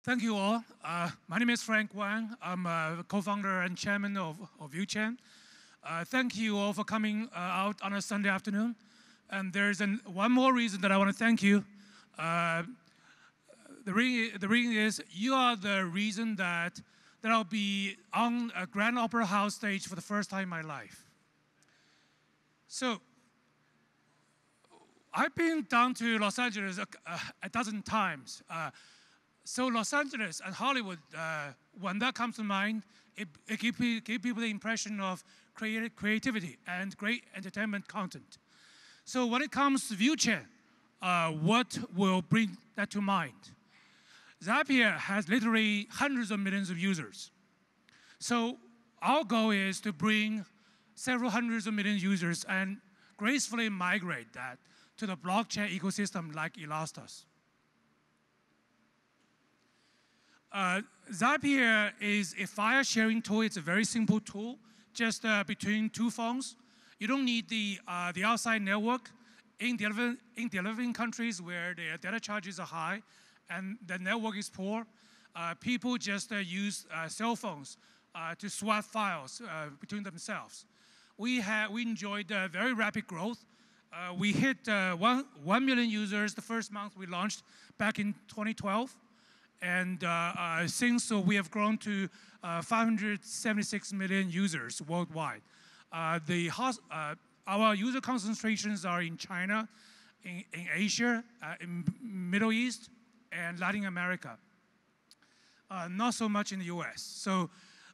Thank you all. My name is Frank Wang. I'm a co-founder and chairman of ViewChain. Thank you all for coming out on a Sunday afternoon. And there's one more reason that I want to thank you. The reason is you are the reason that I'll be on a Grand Opera House stage for the first time in my life. So I've been down to Los Angeles a dozen times. So Los Angeles and Hollywood, when that comes to mind, it gives people the impression of creativity and great entertainment content. So when it comes to ViewChain, what will bring that to mind? Zapier has literally hundreds of millions of users. So our goal is to bring several hundreds of million users and gracefully migrate that to the blockchain ecosystem like Elastos. Zapier is a file sharing tool. It's a very simple tool, just between two phones. You don't need the outside network. In developing countries where their data charges are high and the network is poor, people just use cell phones to swap files between themselves. We enjoyed very rapid growth. We hit 1 million users the first month we launched back in 2012. And since we have grown to 576 million users worldwide. Our user concentrations are in China, in Asia, in Middle East, and Latin America. Not so much in the US. So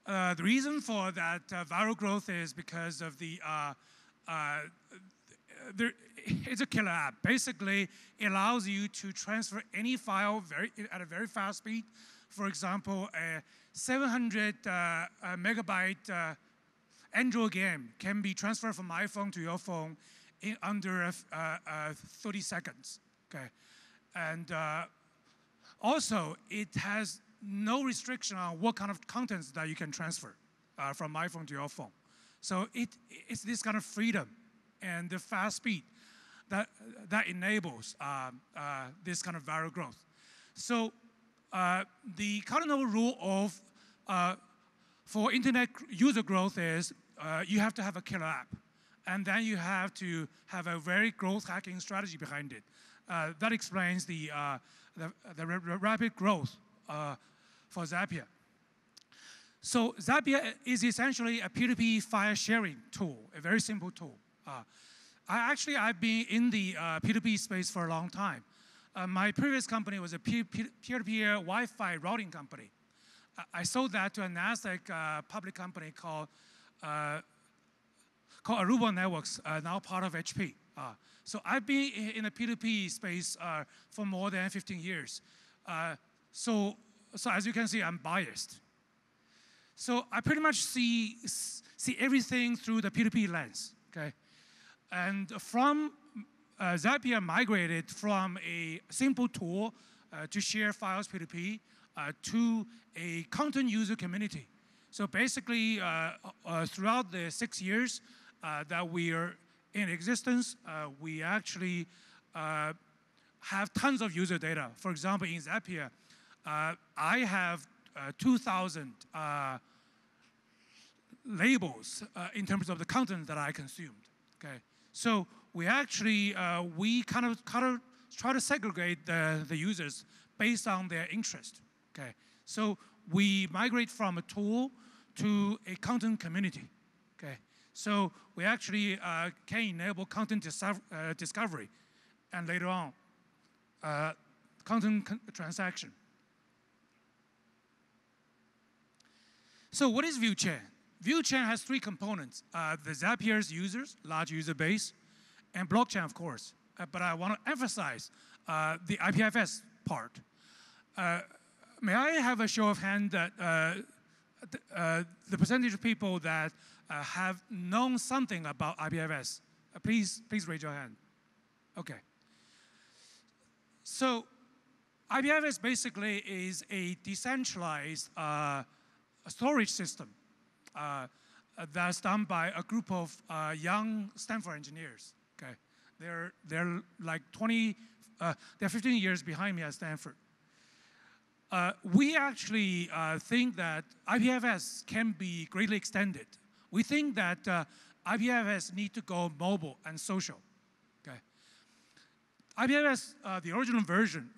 the reason for that viral growth is because of it's a killer app. Basically, it allows you to transfer any file at a very fast speed. For example, a 700 megabyte Android game can be transferred from my phone to your phone in under 30 seconds. Okay, and also it has no restriction on what kind of contents that you can transfer from my phone to your phone. So it's this kind of freedom and the fast speed that enables this kind of viral growth. So the cardinal rule for internet user growth is you have to have a killer app, and then you have to have a very growth hacking strategy behind it. That explains the rapid growth for Zapya. So Zapya is essentially a peer-to-peer file sharing tool, a very simple tool. I've been in the P2P space for a long time. My previous company was a peer-to-peer Wi-Fi routing company. I sold that to a NASDAQ public company called Aruba Networks, now part of HP. So I've been in the P2P space for more than 15 years. So as you can see, I'm biased. So I pretty much see everything through the P2P lens. Okay. And Zapier migrated from a simple tool to share files P2P to a content user community. So basically, throughout the 6 years that we are in existence, we actually have tons of user data. For example, in Zapier, I have 2,000 labels in terms of the content that I consumed. Okay. So we actually, we kind of try to segregate the users based on their interest, okay? So we migrate from a tool to a content community, okay? So we actually can enable content discovery and later on, content transaction. So what is ViewChain? ViewChain has 3 components, the Zapier's users, large user base, and blockchain, of course. But I want to emphasize the IPFS part. May I have a show of hands that the percentage of people that have known something about IPFS? Please raise your hand. Okay. So IPFS basically is a decentralized storage system that's done by a group of young Stanford engineers. Okay, they're like they're 15 years behind me at Stanford. We actually think that IPFS can be greatly extended. We think that IPFS need to go mobile and social. Okay. IPFS, the original version,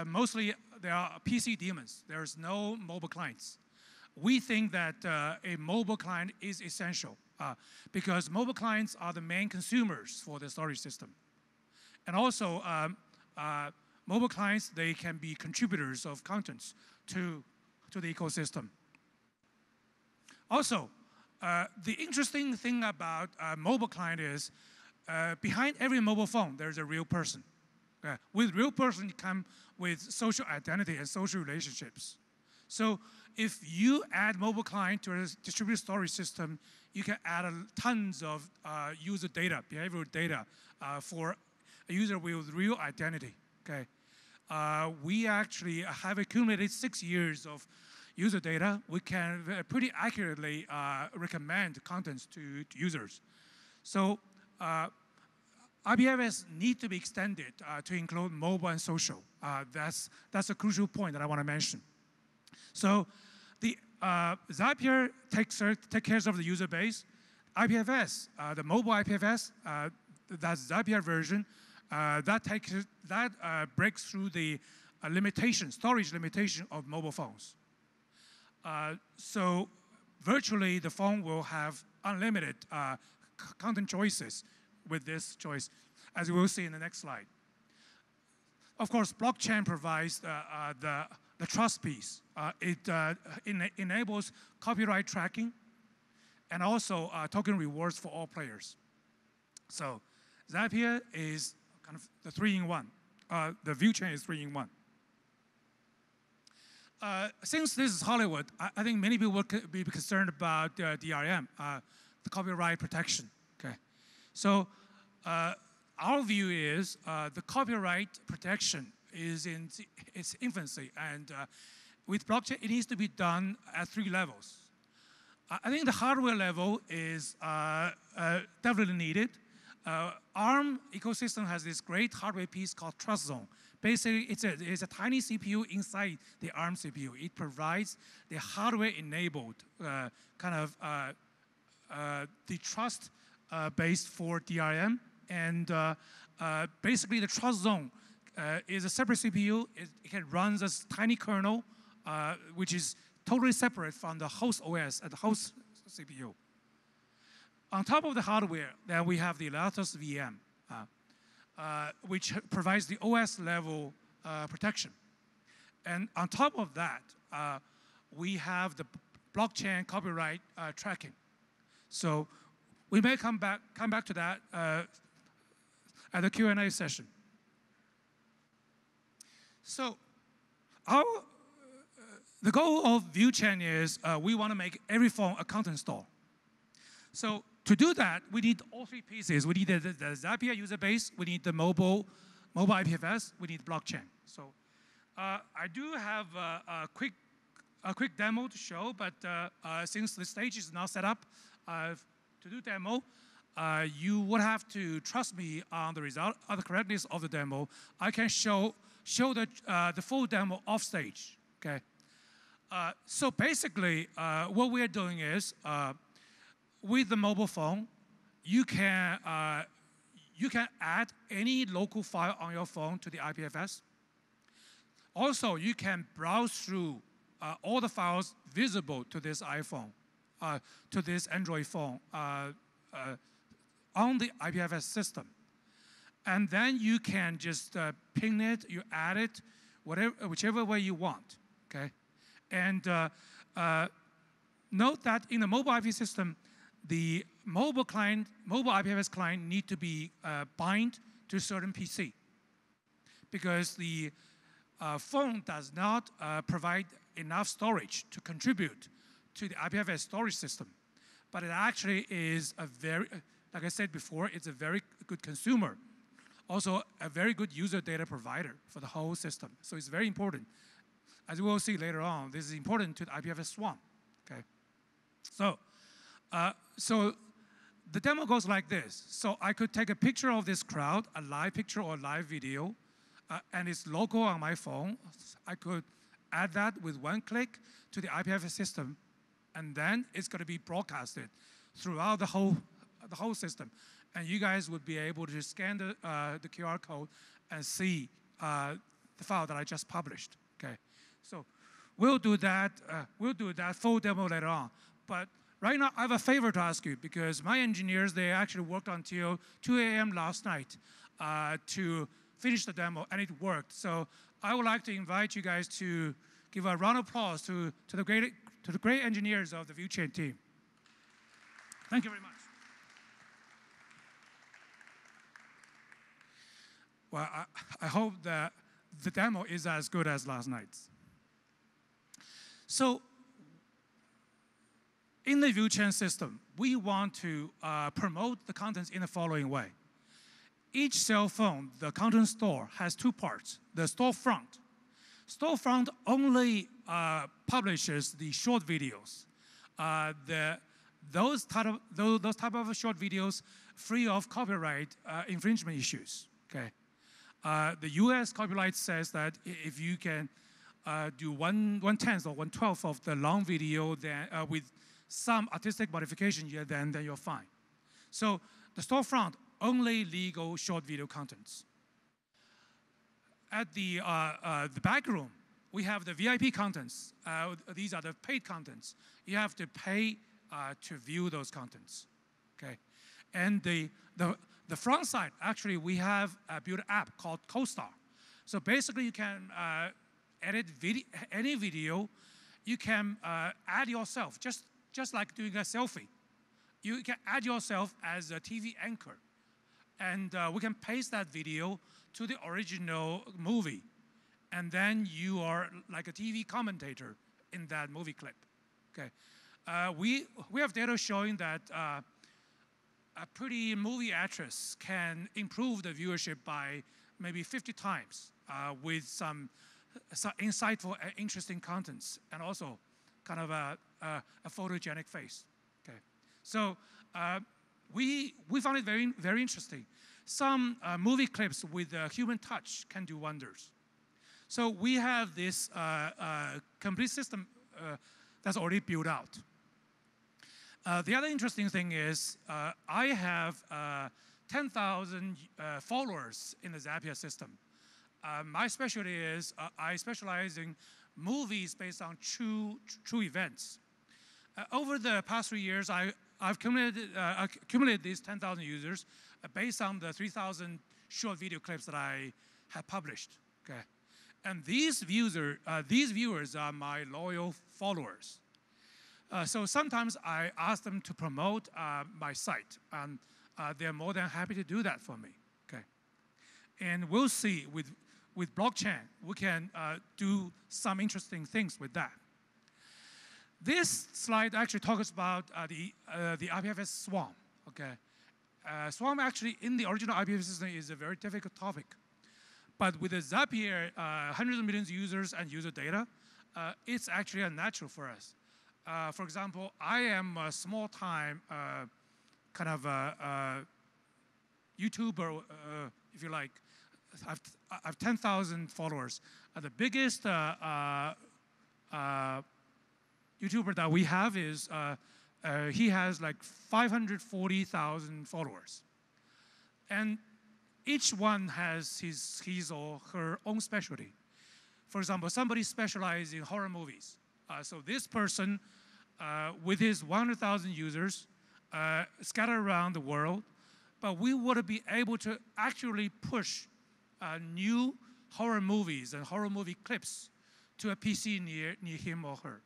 mostly there are PC daemons. There's no mobile clients. We think that a mobile client is essential because mobile clients are the main consumers for the storage system. And also, mobile clients, they can be contributors of contents to the ecosystem. Also, the interesting thing about mobile client is behind every mobile phone, there's a real person. With real person, you come with social identity and social relationships. So if you add mobile client to a distributed storage system, you can add tons of user data, behavioral data for a user with real identity. Okay. We actually have accumulated 6 years of user data. We can pretty accurately recommend contents to users. So IPFS need to be extended to include mobile and social. That's a crucial point that I want to mention. So the Zapier takes care of the user base. IPFS, the mobile IPFS, that's Zapier version, that breaks through the storage limitation of mobile phones. So virtually the phone will have unlimited content choices with this choice, as we will see in the next slide. Of course, blockchain provides the trust piece. It enables copyright tracking and also token rewards for all players. So Zapier is kind of the 3-in-1. The ViewChain is 3-in-1. Since this is Hollywood, I think many people will be concerned about DRM, the copyright protection. Okay, so our view is the copyright protection is in its infancy, and with blockchain, it needs to be done at 3 levels. I think the hardware level is definitely needed. ARM ecosystem has this great hardware piece called Trust Zone. Basically, it's a tiny CPU inside the ARM CPU. It provides the hardware-enabled kind of the trust based for DRM. And basically, the Trust Zone is a separate CPU. It can run this tiny kernel, which is totally separate from the host OS and the host CPU. On top of the hardware, then we have the Elastos VM, which provides the OS level protection. And on top of that, we have the blockchain copyright tracking. So we may come back to that at the Q&A session. So the goal of ViewChain is we want to make every phone a content store. So to do that, we need all 3 pieces. We need the Zapier user base, we need the mobile IPFS, we need blockchain. So I do have a quick demo to show, but since the stage is now set up to do demo, you would have to trust me on the result, on the correctness of the demo. I can show the full demo off stage. Okay. So basically, what we are doing is with the mobile phone, you can add any local file on your phone to the IPFS. Also, you can browse through all the files visible to this iPhone, to this Android phone on the IPFS system. And then you can just ping it, you add it, whichever way you want, okay? And note that in the mobile IP system, the mobile IPFS client need to be bind to a certain PC because the phone does not provide enough storage to contribute to the IPFS storage system. But it actually is a very, like I said before, it's a very good consumer. Also, a very good user data provider for the whole system. So it's very important. As we will see later on, this is important to the IPFS swarm, okay? So the demo goes like this. So I could take a picture of this crowd, a live picture or a live video, and it's local on my phone. I could add that with one click to the IPFS system, and then it's going to be broadcasted throughout the whole system. And you guys would be able to scan the QR code and see the file that I just published. Okay, so we'll do that. We'll do that full demo later on. But right now, I have a favor to ask you, because my engineers, they actually worked until 2 a.m. last night to finish the demo, and it worked. So I would like to invite you guys to give a round of applause to the great engineers of the ViewChain team. Thank you very much. Well, I hope that the demo is as good as last night's. So in the ViewChain system, we want to promote the contents in the following way. Each cell phone, the content store, has two parts. The storefront. Storefront only publishes the short videos. Those type of short videos free of copyright infringement issues. Okay. The US copyright says that if you can do 1/10 or 1/12 of the long video then, with some artistic modification, then you're fine. So the storefront, only legal short video contents. At the back room, we have the VIP contents. These are the paid contents. You have to pay to view those contents. Okay, and the front side, actually, we have built an app called CoStar. So basically, you can edit any video. You can add yourself, just like doing a selfie. You can add yourself as a TV anchor. And we can paste that video to the original movie. And then you are like a TV commentator in that movie clip. Okay. We have data showing that a pretty movie actress can improve the viewership by maybe 50 times with some insightful and interesting contents, and also kind of a photogenic face. Okay. So we found it very, very interesting. Some movie clips with human touch can do wonders. So we have this complete system that's already built out. The other interesting thing is I have 10,000 followers in the Zapya system. My specialty is I specialize in movies based on true events. Over the past 3 years, I've accumulated these 10,000 users based on the 3,000 short video clips that I have published. Okay, and these viewers are my loyal followers. So sometimes I ask them to promote my site, and they're more than happy to do that for me. Okay, and we'll see with blockchain we can do some interesting things with that. This slide actually talks about the IPFS swarm. Okay, swarm actually in the original IPFS system is a very difficult topic, but with the Zapier, hundreds of millions of users and user data, it's actually a natural for us. For example, I am a small-time kind of YouTuber, if you like. I have 10,000 followers. The biggest YouTuber that we have is, he has like 540,000 followers. And each one has his or her own specialty. For example, somebody specializes in horror movies. So this person, with his 100,000 users, scattered around the world, but we would be able to actually push new horror movies and horror movie clips to a PC near him or her.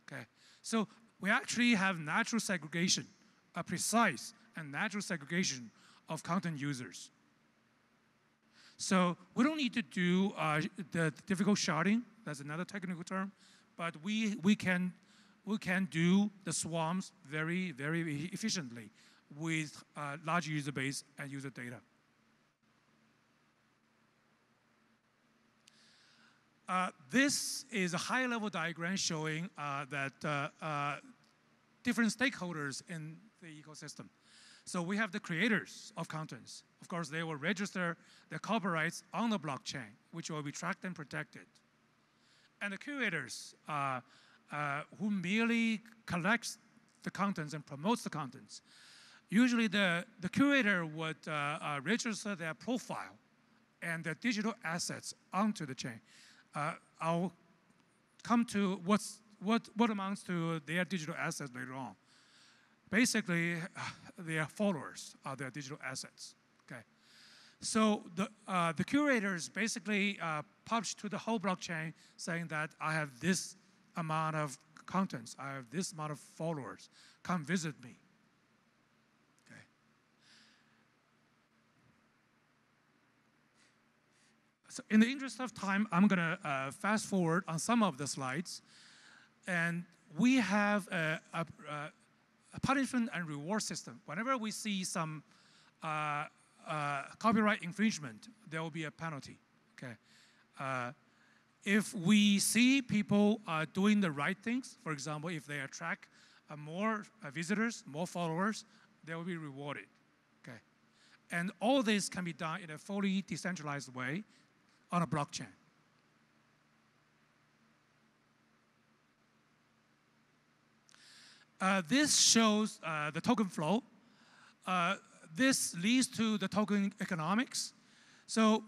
Okay, so we actually have natural segregation, a precise and natural segregation of content users. So we don't need to do the difficult sharding. That's another technical term, but we can do the swarms very, very efficiently with large user base and user data. This is a high-level diagram showing that different stakeholders in the ecosystem. So we have the creators of contents. Of course, they will register their copyrights on the blockchain, which will be tracked and protected. And the curators who merely collects the contents and promotes the contents. Usually the curator would register their profile and their digital assets onto the chain. I'll come to what amounts to their digital assets later on. Basically, their followers are their digital assets. Okay, so the curators basically publish to the whole blockchain saying that I have this amount of contents, I have this amount of followers. Come visit me. Okay. So in the interest of time, I'm gonna fast forward on some of the slides, and we have a punishment and reward system. Whenever we see some copyright infringement, there will be a penalty. Okay. If we see people doing the right things, for example, if they attract more visitors, more followers, they will be rewarded. Okay. And all this can be done in a fully decentralized way on a blockchain. This shows the token flow. This leads to the token economics. So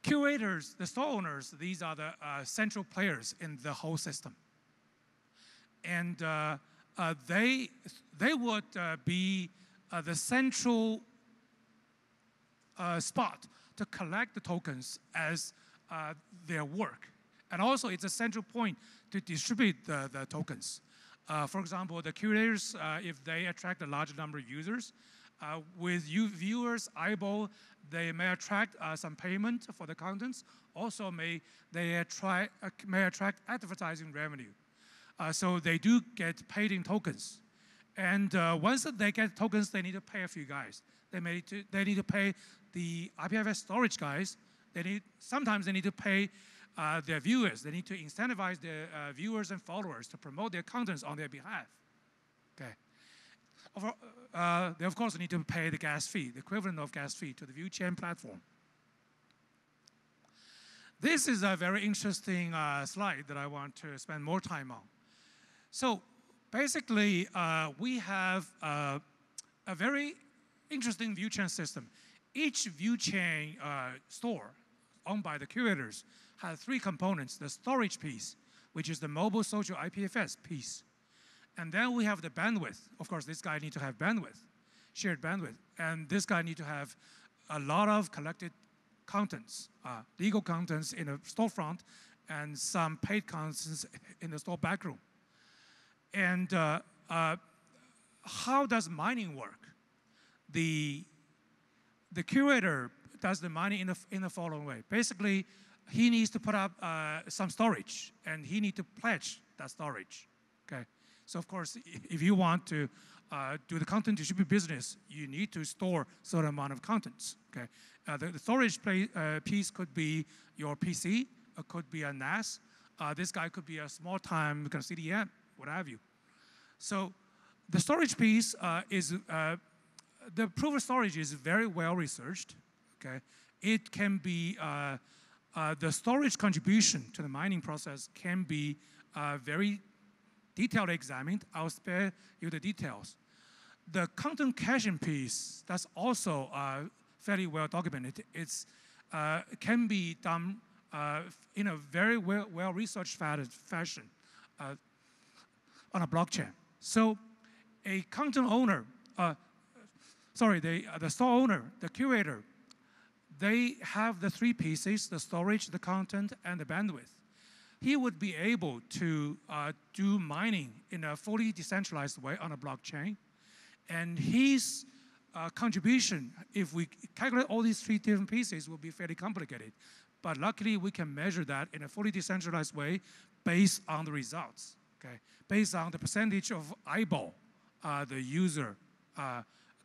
curators, the store owners, these are the central players in the whole system. And they would be the central spot to collect the tokens as their work. And also it's a central point to distribute the tokens. For example, the curators, if they attract a large number of users, with viewers' eyeball, they may attract some payment for the contents. Also, they may attract advertising revenue. So they do get paid in tokens. And once they get tokens, they need to pay a few guys. They need to pay the IPFS storage guys. Sometimes they need to pay their viewers. They need to incentivize their viewers and followers to promote their contents on their behalf. Okay. They of course need to pay the gas fee, the equivalent of gas fee to the ViewChain platform. This is a very interesting slide that I want to spend more time on. So basically, we have a very interesting ViewChain system. Each ViewChain store owned by the curators has three components: the storage piece, which is the mobile social IPFS piece. And then we have the bandwidth. Of course, this guy needs to have bandwidth, shared bandwidth. And this guy needs to have a lot of collected contents, legal contents in a storefront, and some paid contents in the store backroom. And how does mining work? The curator does the mining in the following way. Basically, he needs to put up some storage, and he needs to pledge that storage. Okay. So of course, if you want to do the content distribute business, you need to store a certain amount of contents. Okay, the storage piece could be your PC, it could be a NAS. This guy could be a small-time kind of CDN, what have you. So the storage piece the proof of storage is very well researched. Okay, it can be the storage contribution to the mining process can be very detailed examined. I'll spare you the details. The content caching piece, that's also fairly well documented. It can be done in a very well-researched fashion on a blockchain. So a content owner, the store owner, the curator, they have the three pieces: the storage, the content, and the bandwidth. He would be able to do mining in a fully decentralized way on a blockchain. And his contribution, if we calculate all these three different pieces, will be fairly complicated. But luckily, we can measure that in a fully decentralized way based on the results, okay? Based on the percentage of eyeball the user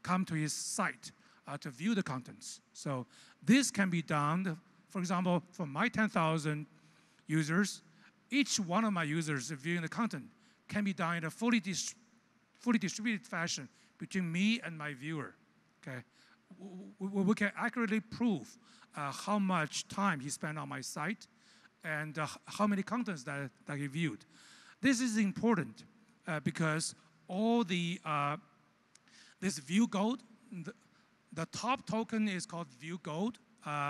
come to his site to view the contents. So this can be done, for example, for my 10,000 users, each one of my users viewing the content can be done in a fully distributed fashion between me and my viewer. Okay, we can accurately prove how much time he spent on my site and how many contents that he viewed. This is important because all the this view gold, the top token is called view gold.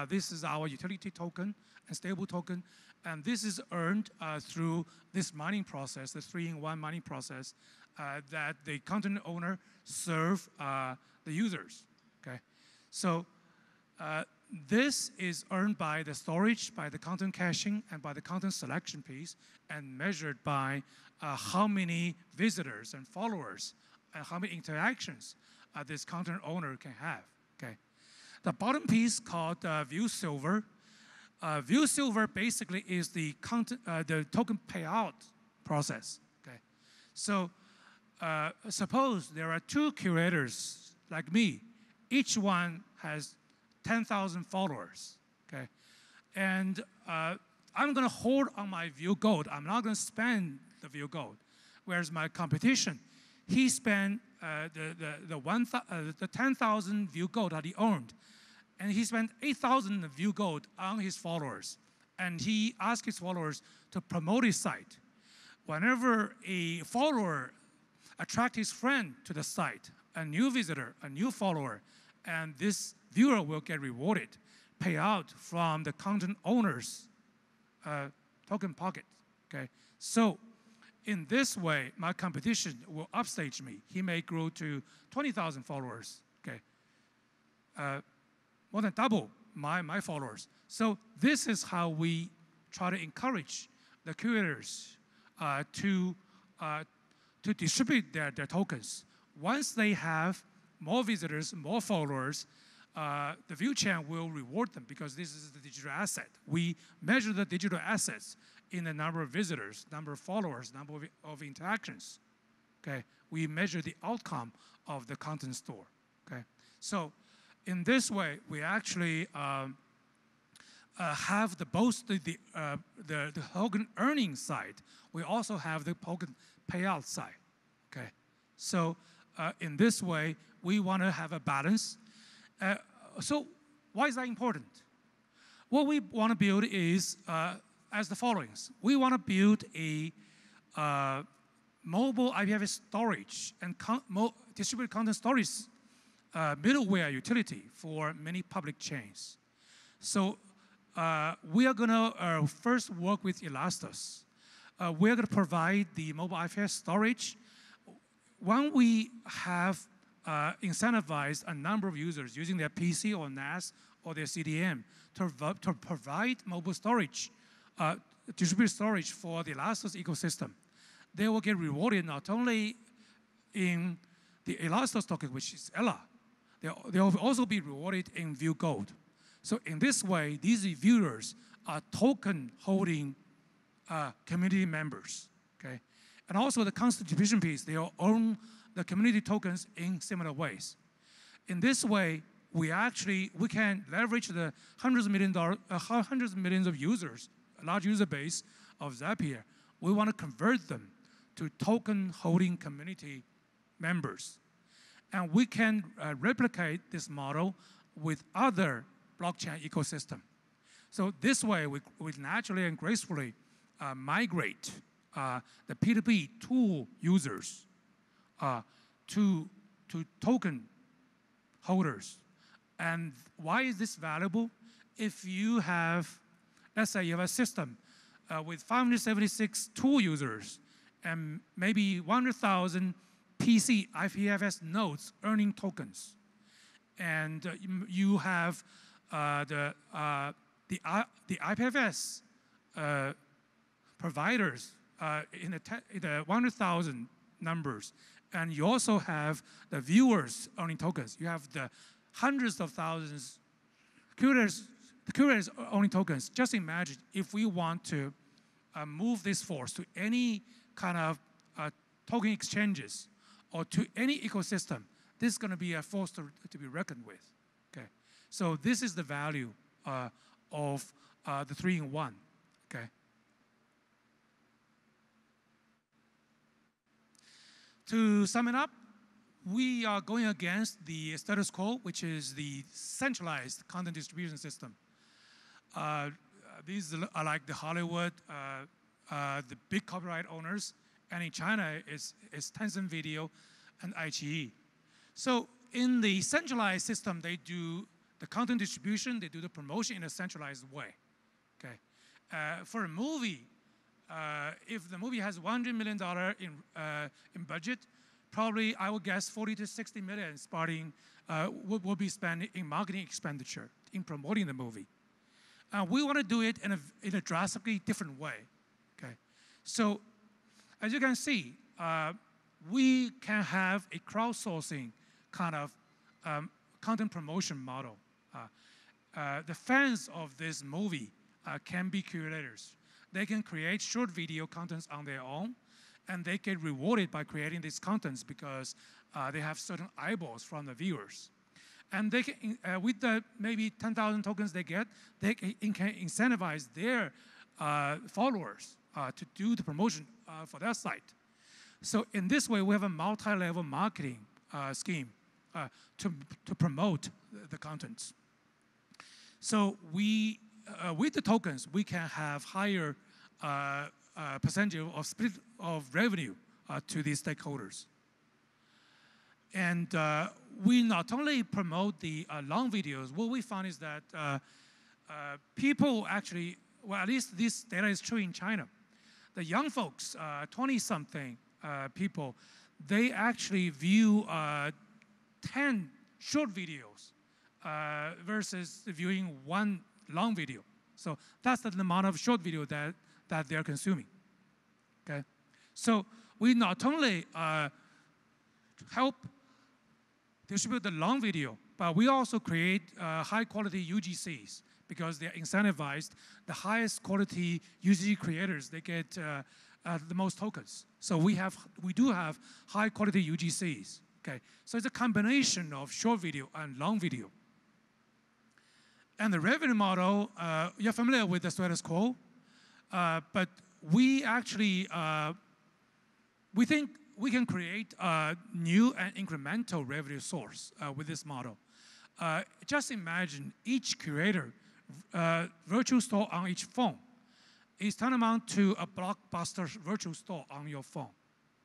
This is our utility token and stable token, and this is earned through this mining process, the 3-in-1 mining process that the content owner serve the users. Okay, so this is earned by the storage, by the content caching, and by the content selection piece, and measured by how many visitors and followers and how many interactions this content owner can have. Okay, the bottom piece called View Silver. View Silver basically is the token payout process. Okay, so suppose there are 2 curators like me. Each one has 10,000 followers. Okay, and I'm going to hold on my View Gold. I'm not going to spend the View Gold. Whereas my competition, he spent the 10,000 View Gold that he owned, and he spent 8,000 View Gold on his followers, and he asked his followers to promote his site. Whenever a follower attracts his friend to the site, a new visitor, a new follower, and this viewer will get rewarded, payout from the content owner's token pocket. Okay, so in this way, my competition will upstage me. He may grow to 20,000 followers. Okay, more than double my followers. So this is how we try to encourage the curators to distribute their tokens. Once they have more visitors, more followers, the ViewChain will reward them because this is the digital asset. We measure the digital assets in the number of visitors, number of followers, number of interactions. Okay, we measure the outcome of the content store. Okay, so in this way, we actually have both the token earning side. We also have the token payout side. Okay, so in this way, we want to have a balance. So why is that important? What we want to build is as the following. We want to build a mobile IPFS storage and distributed content storage middleware utility for many public chains. So we are going to first work with Elastos. We're going to provide the mobile IPFS storage. When we have incentivized a number of users using their PC or NAS or their CDM to provide mobile storage, distributed storage for the Elastos ecosystem, they will get rewarded not only in the Elastos token, which is Ella, they will also be rewarded in View Gold. So in this way, these viewers are token holding community members. Okay, and also the contribution piece, they will own the community tokens in similar ways. In this way, we can leverage the hundreds of millions of users, a large user base of Zapier. We want to convert them to token holding community members. And we can replicate this model with other blockchain ecosystem. So this way, we naturally and gracefully migrate the P2P tool users to token holders. And why is this valuable? If you have, let's say you have a system with 576 tool users and maybe 100,000 PC IPFS nodes earning tokens, and you have the IPFS providers in the 100,000 numbers, and you also have the viewers owning tokens. You have the hundreds of thousands curators owning tokens. Just imagine if we want to move this force to any kind of token exchanges or to any ecosystem, this is going to be a force to be reckoned with. Okay, so this is the value of the 3-in-1. Okay. To sum it up, we are going against the status quo, which is the centralized content distribution system. these are like the Hollywood, the big copyright owners, and in China it's Tencent Video and iQIYI. So in the centralized system, they do the content distribution, they do the promotion in a centralized way. Okay, for a movie, if the movie has $100 million in budget, probably I would guess 40 to 60 million starting will be spent in marketing expenditure in promoting the movie. We want to do it in a drastically different way. Okay, so as you can see, we can have a crowdsourcing kind of content promotion model. The fans of this movie can be curators. They can create short video contents on their own, and they get rewarded by creating these contents because they have certain eyeballs from the viewers. And they can, with the maybe 10,000 tokens they get, they can incentivize their followers to do the promotion for their site. So in this way, we have a multi-level marketing scheme to promote the contents. So we, with the tokens, we can have higher percentage of split of revenue to these stakeholders. And we not only promote the long videos, what we found is that people actually, well, at least this data is true in China. The young folks, 20-something people, they actually view 10 short videos versus viewing one long video. So that's the amount of short video that they're consuming. Okay, so we not only help distribute the long video, but we also create high quality UGCs because they're incentivized. The highest quality UGC creators, they get the most tokens. So we do have high quality UGCs. Okay, so it's a combination of short video and long video. And the revenue model, you're familiar with the status quo, but we actually, we think we can create a new and incremental revenue source with this model. Just imagine each curator, virtual store on each phone is tantamount to a blockbuster virtual store on your phone.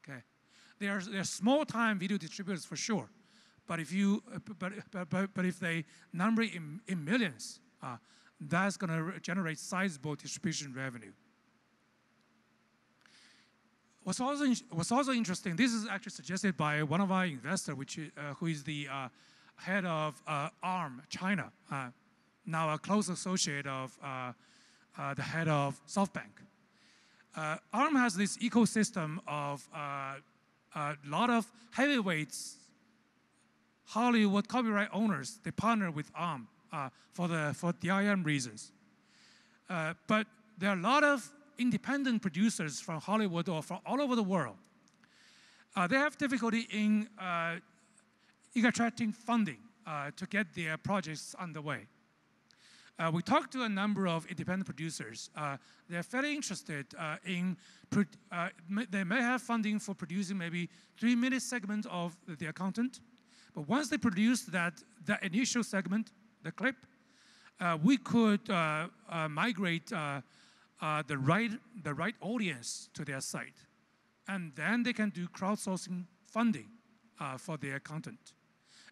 Okay, there are small time video distributors for sure, but if you but if they number in millions, that's going to generate sizable distribution revenue. What's also interesting, this is actually suggested by one of our investors, who is the head of ARM China, now a close associate of the head of SoftBank. ARM has this ecosystem of a lot of heavyweights, Hollywood copyright owners. They partner with ARM for DRM reasons. But there are a lot of independent producers from Hollywood or from all over the world. They have difficulty in attracting funding to get their projects underway. We talked to a number of independent producers. They're fairly interested they may have funding for producing maybe 3-minute segment of their content, but once they produce that initial segment, the clip, we could migrate the right audience to their site, and then they can do crowdsourcing funding for their content.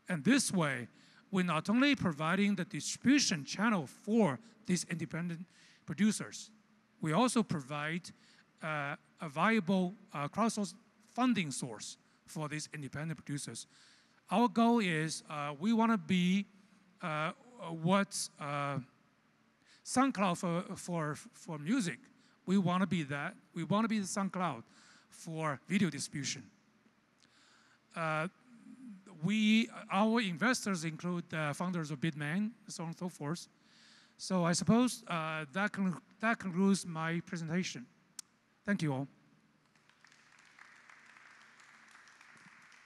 And this way, we're not only providing the distribution channel for these independent producers, we also provide a viable crowdsourcing funding source for these independent producers. Our goal is we want to be what's SoundCloud for music. We want to be that. We want to be the SoundCloud for video distribution. Our investors include the founders of Bitmain, so on and so forth. So I suppose that concludes my presentation. Thank you all.